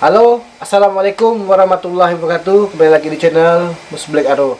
Halo, assalamualaikum warahmatullahi wabarakatuh. Kembali lagi di channel Mus Black Arrow.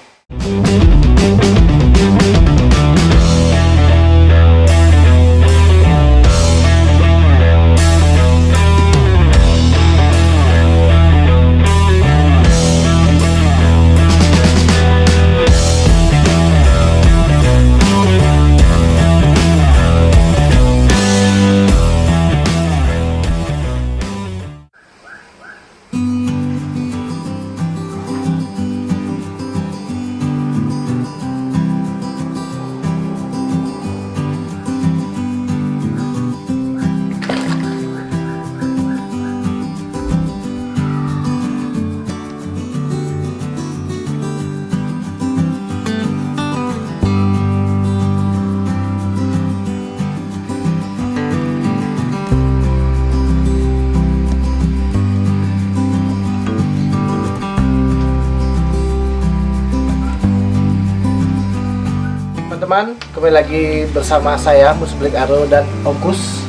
Teman-teman, kembali lagi bersama saya Mus Black Arrow dan Om Kus.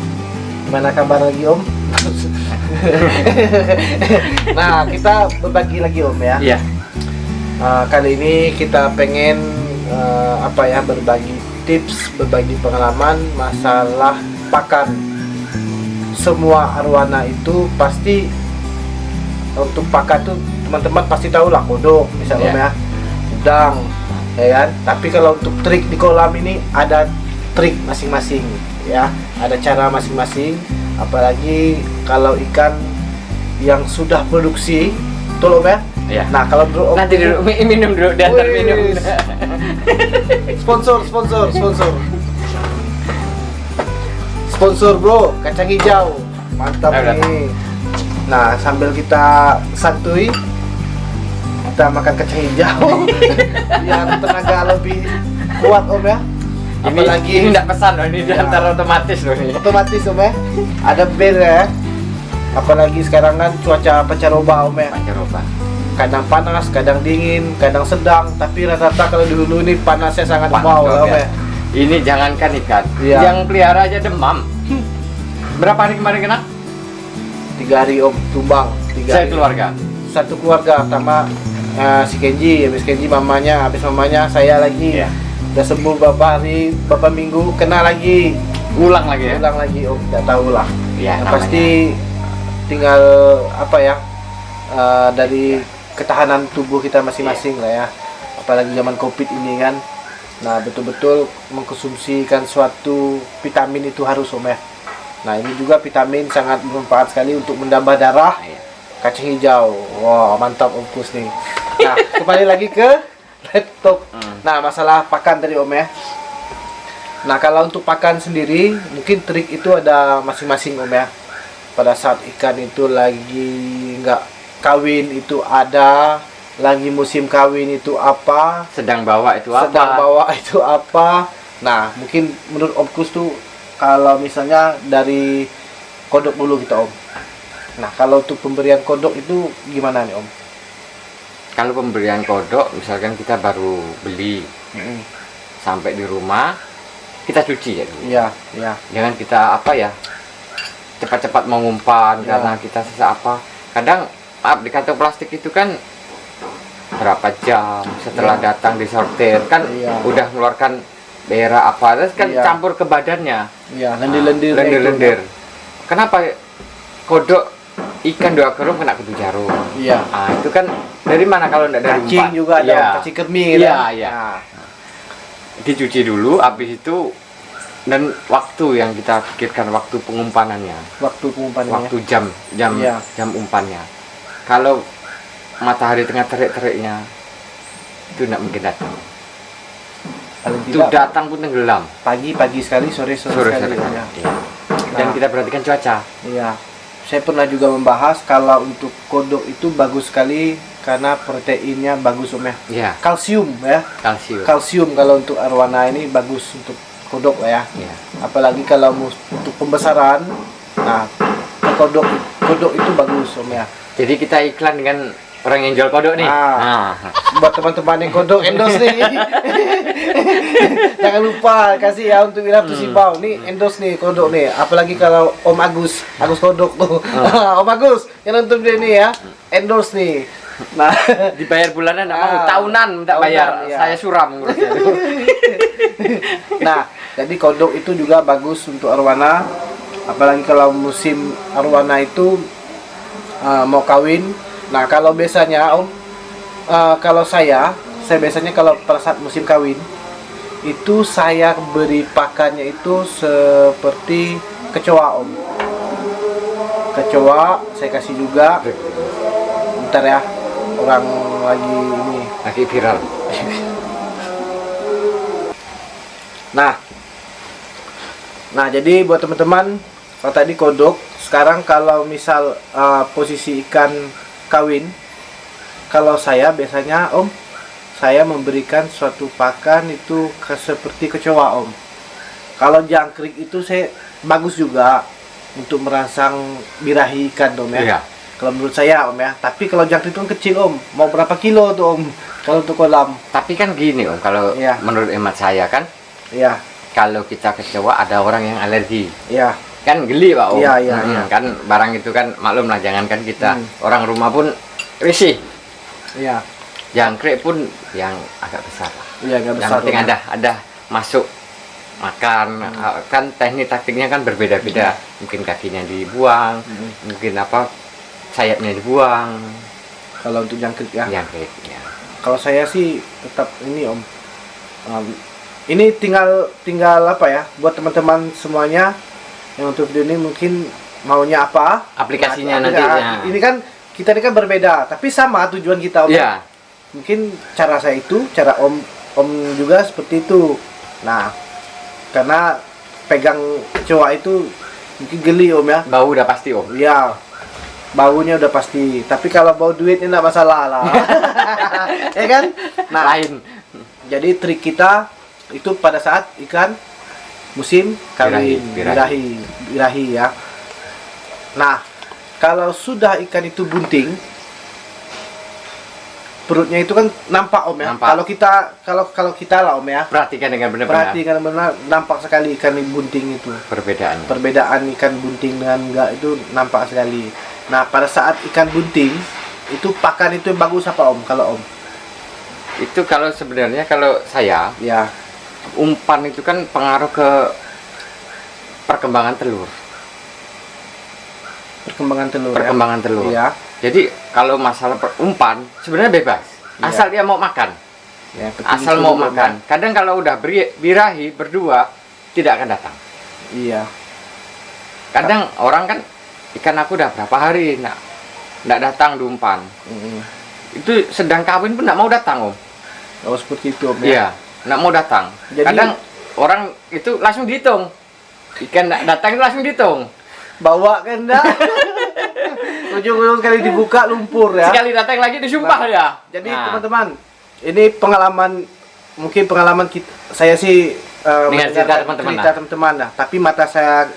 Gimana kabar lagi Om? Nah, kita berbagi lagi Om ya. Iya. Kali ini kita pengen berbagi tips, berbagi pengalaman masalah pakan. Semua arwana itu pasti untuk pakan tuh teman-teman pasti tahu lah kodok, misalnya Om ya, udang. Ya kan? Tapi kalau untuk trik di kolam ini ada trik masing-masing ya, ada cara masing-masing. Apalagi kalau ikan yang sudah produksi, betul Om ya? Iya. Nah kalau bro, Nanti dulu minum dulu, diantar minum. Sponsor bro, kacang hijau, mantap nih. Nah sambil kita santuy, kita makan kacang hijau biar tenaga lebih kuat Om ya. Apalagi ini enggak pesan loh, ini diantar otomatis loh ini. Otomatis Om ya. Ada bir ya. Apalagi sekarang kan cuaca pancaroba Om ya. Pancaroba. Kadang panas, kadang dingin, kadang sedang. Tapi rata-rata kalau di hulu ini panasnya sangat wow Om ya. Ini jangankan ikan, yang pelihara aja demam. Berapa hari kemarin kena? 3 hari Om, tumbang 3 Saya hari. keluarga. Satu keluarga sama si Kenji, habis Kenji mamanya, habis mamanya saya lagi. Iya. Udah sembuh beberapa minggu, kena lagi. Ulang lagi ya? Ulang lagi Om, nggak tahu lah. Iya, Yang pasti tinggal dari ketahanan tubuh kita masing-masing lah ya. Apalagi zaman Covid ini kan. Nah, betul-betul mengkonsumsikan suatu vitamin itu harus Om ya. Nah, ini juga vitamin sangat bermanfaat sekali untuk menambah darah. Kacang hijau, wow mantap Om Kus nih. Nah kembali lagi ke laptop. Nah masalah pakan tadi Om ya. Nah kalau untuk pakan sendiri mungkin trik itu ada masing-masing Om ya. Pada saat ikan itu lagi nggak kawin itu ada, lagi musim kawin itu apa, Sedang bawa itu apa? sedang bawa itu apa. Nah mungkin menurut Om Kus tuh kalau misalnya dari kodok dulu kita Om. Nah, kalau untuk pemberian kodok itu gimana nih Om? Kalau pemberian kodok, misalkan kita baru beli, sampai di rumah, kita cuci ya dulu. Iya, iya. Jangan kita cepat-cepat mengumpan karena kita sesak apa. Kadang maaf di kantong plastik itu kan berapa jam setelah datang disortir kan udah mengeluarkan berak apa, terus kan campur ke badannya. Iya, lendir-lendir. Lendir-lendir. Kenapa kodok ikan 2 karung kena kutu jarum? Iya. Nah, itu kan dari mana kalau enggak dari Cacing umpan? juga ada, cacing kerming. Iya, iya. Nah, dicuci dulu, habis itu dan waktu yang kita pikirkan waktu pengumpanannya. Waktu pengumpanannya. Waktu jam umpannya. Kalau matahari tengah terik-teriknya itu enggak mungkin datang. Paling Itu datang pun tenggelam. Pagi sekali, sore sekali. Ya. Dan kita perhatikan cuaca. Iya. Saya pernah juga membahas kalau untuk kodok itu bagus sekali karena proteinnya bagus Om ya. Iya. Kalsium ya. Kalsium kalau untuk arwana ini bagus untuk kodok lah ya. Iya. Apalagi kalau untuk pembesaran, nah kodok itu bagus Om ya. Jadi kita iklan dengan orang yang jual kodok nih. Ah. Buat teman-teman yang kodok endorse nih. Jangan lupa kasih ya untuk Wira Pusibau. Nih endorse nih kodok nih. Apalagi kalau Om Agus kodok tuh. Om Agus yang nonton dia nih ya. Endorse nih. Nah, Dibayar bulanan enggak mau, tahunan minta bayar. Iya. Saya suram ngurusnya. Nah, jadi kodok itu juga bagus untuk arwana. Apalagi kalau musim arwana itu mau kawin. Nah, kalau biasanya Om, kalau saya biasanya kalau pada saat musim kawin itu saya beri pakannya itu seperti kecoa Om. Kecoa saya kasih juga. Bentar ya, orang Lagi viral. Nah jadi buat teman-teman, kalau tadi kodok, sekarang kalau misal posisi ikan kawin, kalau saya biasanya Om, saya memberikan suatu pakan itu seperti kecoa Om. Kalau jangkrik itu saya bagus juga untuk merangsang birahi ikan Om ya. Iya. Kalau menurut saya Om ya. Tapi kalau jangkrik itu kan kecil Om, mau berapa kilo tuh Om kalau untuk kolam? Tapi kan gini Om, kalau Iya. menurut hemat saya kan, Iya, kalau kita kecoa ada orang yang alergi. iya, Kan geli Pak Om. Iya, iya, iya. Kan barang itu kan maklum lah, jangankan kita, Hmm. orang rumah pun risih. iya, Jangkrik pun yang agak besar lah. iya nggak Yang besar. penting Om. ada masuk makan. Kan teknik taktiknya kan berbeda-beda. Mungkin kakinya dibuang, mungkin apa sayapnya dibuang. Kalau untuk jangkrik ya. Jangkrik ya. Kalau saya sih tetap ini Om. Ini tinggal apa ya? Buat teman-teman semuanya yang untuk video ini mungkin maunya apa? Aplikasinya Nah, nantinya. Ini kan kita ini kan berbeda, tapi sama tujuan kita Om. Iya. Mungkin cara saya itu, cara Om juga seperti itu. Nah, karena pegang kecoa itu mungkin geli Om ya. Bau udah pasti Om. Iya, baunya udah pasti. Tapi kalau bau duit ini enggak masalah lah. Ya kan? Nah, Lain. jadi trik kita itu pada saat ikan musim kawin, birahi ya. Nah, kalau sudah ikan itu bunting, perutnya itu kan nampak Om ya. Nampak. Kalau kita lah Om ya. Perhatikan dengan benar-benar Perhatikan benar, nampak sekali ikan bunting itu. perbedaan. Perbedaan ikan bunting dengan enggak itu nampak sekali. Nah, pada saat ikan bunting itu pakan itu yang bagus apa Om? Kalau Om? Itu kalau sebenarnya kalau saya, Ya, umpan itu kan pengaruh ke perkembangan telur. perkembangan telur Perkembangan telur. ya. Jadi kalau masalah umpan sebenarnya bebas. Iya. Asal dia mau makan. Ya, Asal mau makan. Kadang kalau udah birahi berdua tidak akan datang. Iya. Kadang orang kan ikan aku udah berapa hari nggak datang di umpan. Itu sedang kawin pun nggak mau datang Om. Oh, seperti itu Om ya. Iya, nggak mau datang. Jadi- Kadang orang itu langsung dihitung. Ikan nggak datang itu langsung dihitung. Bawa kan enggak? Ujung-ujung sekali dibuka lumpur ya. Sekali datang lagi disumpah Nah, ya. Jadi Nah, teman-teman, ini mungkin pengalaman saya sih Dengar cerita mendengarkan teman-teman cerita lah. teman-teman lah. Tapi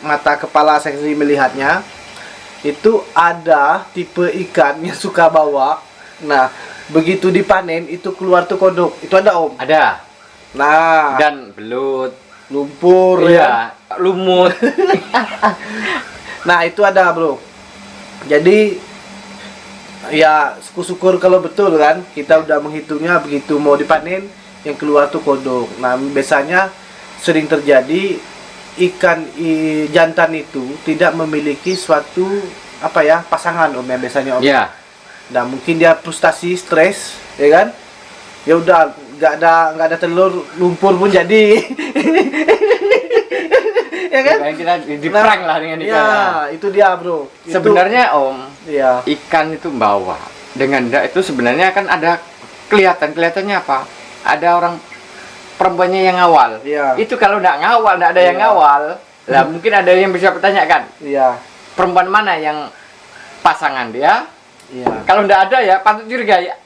mata kepala saya sendiri melihatnya itu ada tipe ikan yang suka bawa. Nah, begitu dipanen itu keluar tuh kodok. Itu ada Om. ada Nah, dan belut, lumpur ya. iya, lumut. Nah, itu ada, Bro. Jadi ya syukur kalau betul kan kita udah menghitungnya begitu mau dipanen yang keluar tuh kodok. Nah, biasanya sering terjadi ikan jantan itu tidak memiliki suatu apa ya pasangan Om ya biasanya Om. Iya. Nah, mungkin dia frustasi, stres, ya kan? Ya udah nggak ada telur, lumpur pun jadi. Ya kan? Kayak kita diperang lah dengan ikan. Ya, itu dia, Bro. Sebenarnya Om, ya. ikan itu bawa dengan itu sebenarnya kan ada kelihatannya apa? Ada orang perempuannya yang ngawal. Iya. Itu kalau nggak ngawal, nggak ada yang Iya. ngawal, lah mungkin ada yang bisa pertanyakan, Iya. perempuan mana yang pasangan dia? Iya. Kalau nggak ada ya patut curiga ya.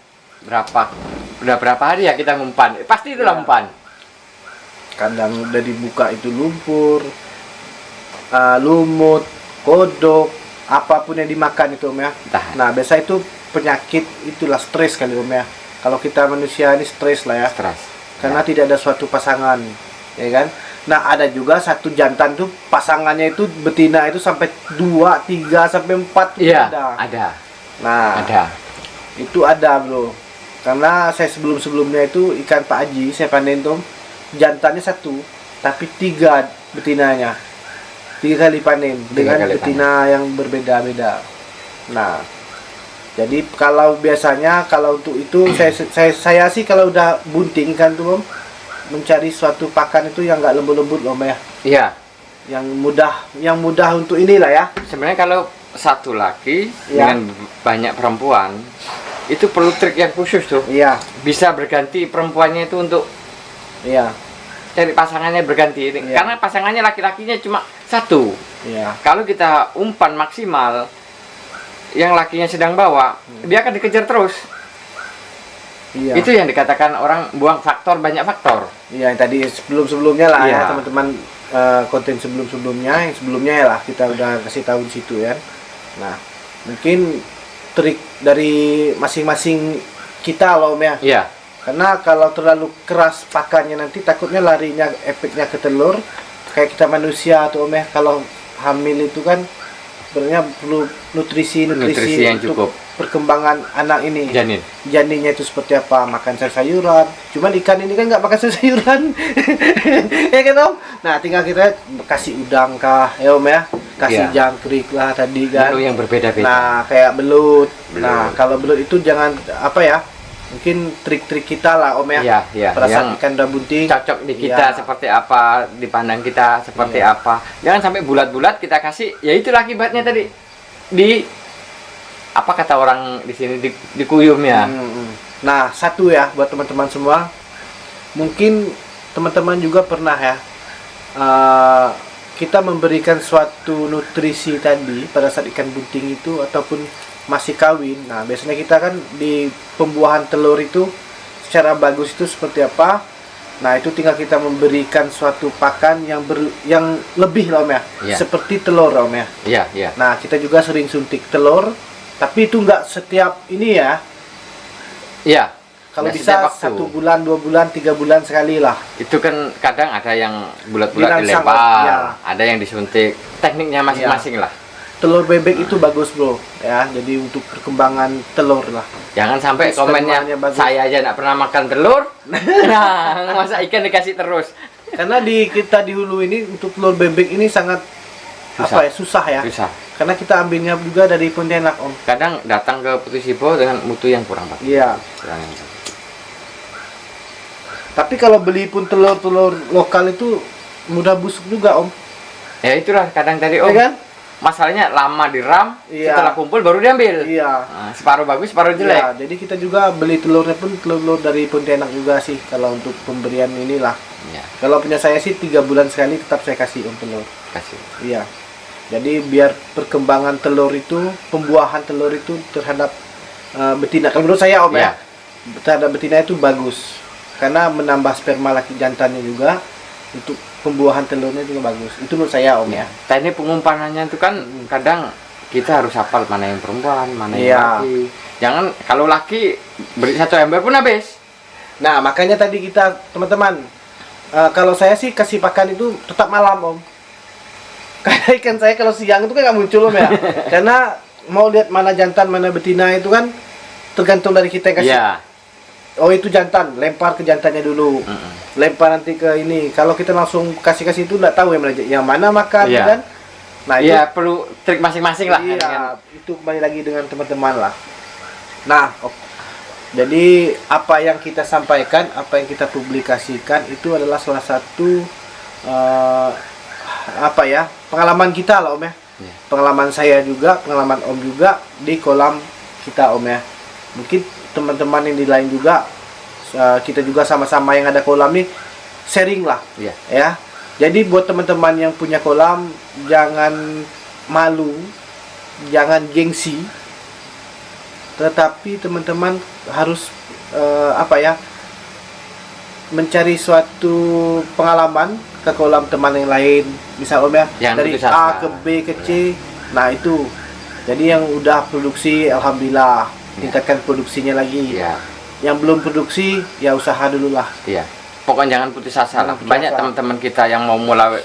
Udah berapa hari ya kita ngumpan? Pasti itulah Iya. umpan. Kadang udah dibuka itu lumpur, lumut, kodok, apapun yang dimakan itu Om ya. Entah. Nah, biasa itu penyakit itulah stres kali Om ya. Kalau kita manusia ini stres lah ya. Stres. Karena tidak ada suatu pasangan, ya kan? Nah, ada juga satu jantan tuh pasangannya itu betina itu sampai 2, 3 sampai 4 tuh Iya, ada. ada. Nah, Ada. itu ada, Bro. Karena saya sebelum-sebelumnya itu ikan Pak Haji saya panen tuh jantannya 1, tapi 3 betinanya. 3 kali panen dengan kali betina yang berbeda-beda. Nah, jadi kalau biasanya kalau untuk itu saya sih kalau udah bunting kan tuh Om, mencari suatu pakan itu yang nggak lembut-lembut Om ya. Iya. Yang mudah untuk inilah ya. Sebenarnya kalau satu laki Iya. dengan banyak perempuan itu perlu trik yang khusus tuh. Iya, Bisa berganti perempuannya itu untuk iya, cari pasangannya berganti. Iya. Karena pasangannya laki-lakinya cuma 1. iya. Kalau kita umpan maksimal, yang lakinya sedang bawa, dia akan dikejar terus. Iya. Itu yang dikatakan orang buang faktor, banyak faktor. Iya, yang tadi sebelum-sebelumnya lah Iya. ya teman-teman, konten sebelum-sebelumnya, yang sebelumnya ya lah kita udah kasih tahu di situ ya. Nah, mungkin trik dari masing-masing kita loh Om ya. Iya. Karena kalau terlalu keras pakannya nanti takutnya larinya efeknya ke telur. Kayak kita manusia tuh Om ya, kalau hamil itu kan sebenarnya perlu nutrisi Nutrisi yang untuk cukup. perkembangan anak ini. Janin. Janinnya itu seperti apa, makan sayur-sayuran. Cuman ikan ini kan nggak makan sayur-sayuran. Ya kan Om? Nah, tinggal kita kasih udang kah ya Om ya, kasih Iya. jangkrik lah tadi kan. Menu yang berbeda-beda. Nah, kayak belut. Belut. Nah, kalau belut itu jangan apa ya, mungkin trik-trik kita lah Om ya. Iya, iya. Pada saat Yang ikan udah bunting cocok di kita Iya. seperti apa, dipandang kita seperti Iya. apa. Jangan sampai bulat-bulat kita kasih, ya itulah akibatnya tadi. Di apa kata orang di sini dikuyum ya. Nah, satu ya buat teman-teman semua, mungkin teman-teman juga pernah ya, kita memberikan suatu nutrisi tadi pada saat ikan bunting itu ataupun masih kawin. Nah, biasanya kita kan di pembuahan telur itu secara bagus itu seperti apa. Nah, itu tinggal kita memberikan suatu pakan yang lebih lah Om ya. Iya. Seperti telur Om ya. Iya, iya. Nah, kita juga sering suntik telur, tapi itu nggak setiap ini ya. Iya. Kalau Nggak bisa setiap waktu. 1 bulan, 2 bulan, 3 bulan sekali lah. Itu kan kadang ada yang bulat-bulat Dirangsang, dilempar, ya. ada yang disuntik. Tekniknya masing-masing lah. Telur bebek itu bagus Bro ya. Jadi untuk perkembangan telur lah. Jangan sampai Itu komennya spermanya bagus. saya aja nggak pernah makan telur. Nah, masa ikan dikasih terus. Karena kita di hulu ini untuk telur bebek ini sangat susah ya. Susah. Karena kita ambilnya juga dari Pontianak Om. Kadang datang ke Putusibo dengan mutu yang kurang bagus. Iya. Kurang yang bagus. Tapi kalau beli pun telur-telur lokal itu mudah busuk juga Om. Ya itulah kadang tadi Ya Om. kan? Masalahnya lama diram, Iya. setelah kumpul baru diambil. Iya. Nah, separuh bagus, separuh jelek. Ya, jadi kita juga beli telurnya pun telur dari Pontianak juga sih kalau untuk pemberian inilah. Ya, Kalau punya saya sih 3 bulan sekali tetap saya kasih Om telur. kasih. Iya. Jadi biar perkembangan telur itu, pembuahan telur itu terhadap betina. Kalau menurut saya Om ya, terhadap betina itu bagus. Karena menambah sperma laki jantannya juga, untuk pembuahan telurnya juga bagus. Itu menurut saya Om ya. Teknik pengumpanannya itu kan kadang kita harus hafal mana yang perempuan, mana Iya. yang laki. Jangan kalau laki beri 1 ember pun habis. Nah, makanya tadi kita teman-teman, kalau saya sih kasih pakan itu tetap malam Om. Karena ikan saya kalau siang itu kan nggak muncul Om ya. Karena mau lihat mana jantan mana betina itu kan tergantung dari kita yang kasih. Iya. Oh itu jantan, lempar ke jantannya dulu. Lempar nanti ke ini. Kalau kita langsung kasih itu nggak tahu yang mana makan Iya. kan. Nah itu Iya, perlu trik masing-masing lah. iya, Dengan- itu kembali lagi dengan teman-teman lah. Nah, jadi apa yang kita sampaikan, apa yang kita publikasikan itu adalah salah satu apa ya, pengalaman kita lah Om ya. Iya. Pengalaman saya juga, pengalaman Om juga di kolam kita Om ya. Mungkin teman-teman yang di lain juga, kita juga sama-sama yang ada kolam nih sharing lah Iya. ya. Jadi buat teman-teman yang punya kolam, jangan malu, jangan gengsi, tetapi teman-teman harus apa ya, mencari suatu pengalaman ke kolam teman yang lain, misal Om ya, Yang dari putus asa. A ke B ke C. Nah itu, jadi yang udah produksi alhamdulillah tingkatkan produksinya lagi. Iya. Yang belum produksi ya usaha dulu lah. Iya. Pokoknya jangan putus asa lah. Jangan putus Banyak asa. teman-teman kita yang mau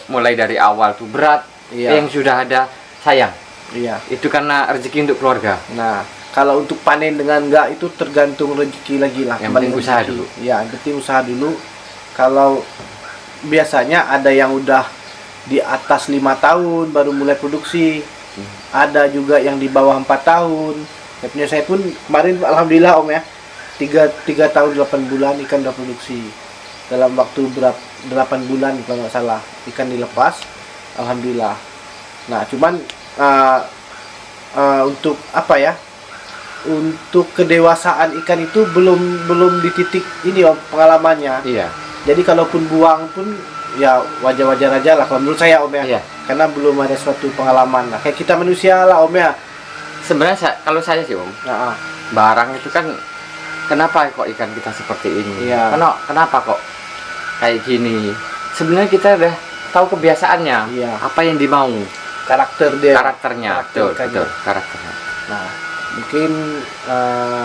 mulai dari awal tuh berat. Iya. Yang sudah ada sayang. Iya. Itu karena rezeki untuk keluarga. Nah, kalau untuk panen dengan enggak itu tergantung rezeki lagi lah. Yang Kembali penting usaha rezeki. dulu. Ya, yang penting usaha dulu. Kalau biasanya ada yang udah di atas 5 tahun baru mulai produksi. Ada juga yang di bawah 4 tahun. Ya, punya saya pun kemarin alhamdulillah Om ya. 3 tahun 8 bulan ikan udah produksi. Dalam waktu 8 bulan kalau nggak salah ikan dilepas. Alhamdulillah. Nah, cuman untuk apa ya? Untuk kedewasaan ikan itu belum di titik ini Om pengalamannya. Iya. Jadi kalaupun buang pun ya wajar-wajar aja lah kalau menurut saya Om ya. Iya. Karena belum ada suatu pengalaman lah. Kayak kita manusia lah Om ya. Sebenarnya kalau saya sih Om, Nah, barang itu kan kenapa kok ikan kita seperti ini? Iya. Kenapa kok kayak gini? Sebenarnya kita udah tahu kebiasaannya. Iya. Apa yang dimau? karakter dia. Karakternya, Karakter ikannya. betul, karakternya. Nah, mungkin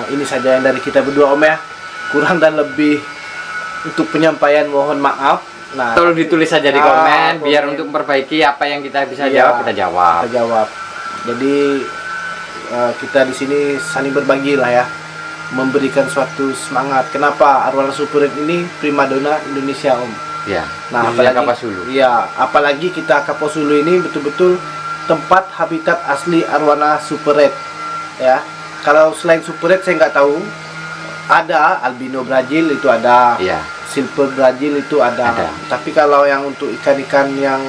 ini saja yang dari kita berdua Om ya. Kurang dan lebih untuk penyampaian mohon maaf. Nah, Tolong ditulis saja di komen, biar komen. untuk memperbaiki apa yang kita bisa Iya, jawab kita jawab. kita jawab. Jadi kita di sini saling berbagi lah ya, memberikan suatu semangat. Kenapa Arwana Super Red ini primadona Indonesia Om? Ya. Nah, Khususnya apalagi Kapasulu. Iya, apalagi kita Kapasulu ini betul-betul tempat habitat asli Arwana Super Red. Ya. Kalau selain Super Red saya nggak tahu. Ada albino Brazil itu ada. Iya. Silver Brazil itu ada. Ada. Tapi kalau yang untuk ikan-ikan yang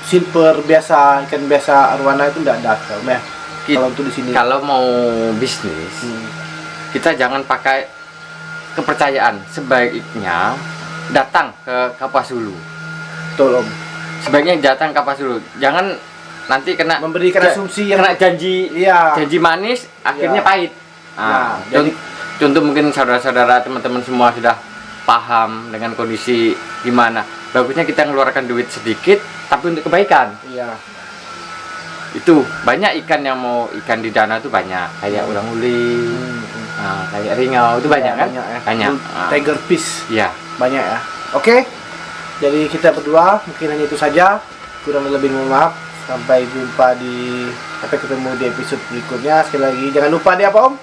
silver biasa, ikan biasa arwana itu tidak ada Om ya. Kalau untuk di sini. Kalau mau bisnis, kita jangan pakai kepercayaan. Sebaiknya datang ke Kapasulu. Betul Om. Sebaiknya datang ke Kapasulu. Jangan nanti kena Memberikan asumsi yang kena janji iya. janji manis akhirnya Iya. pahit. Nah, Jadi jadi contoh mungkin saudara-saudara teman-teman semua sudah paham dengan kondisi gimana. Bagusnya kita mengeluarkan duit sedikit tapi untuk kebaikan. iya. Itu banyak ikan yang mau ikan di danau itu banyak, kayak ulang-uling, kayak ringau itu banyak kan? Banyak ya. Banyak. Tiger fish Iya. banyak ya. Oke. Jadi kita berdua mungkin hanya itu saja. Kurang lebih mohon maaf. Sampai ketemu di episode berikutnya. Sekali lagi jangan lupa di apa Om?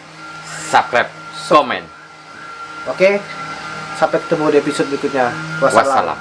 Subscribe, komen. Oke. Sampai ketemu di episode berikutnya. Wassalam. Wassalam.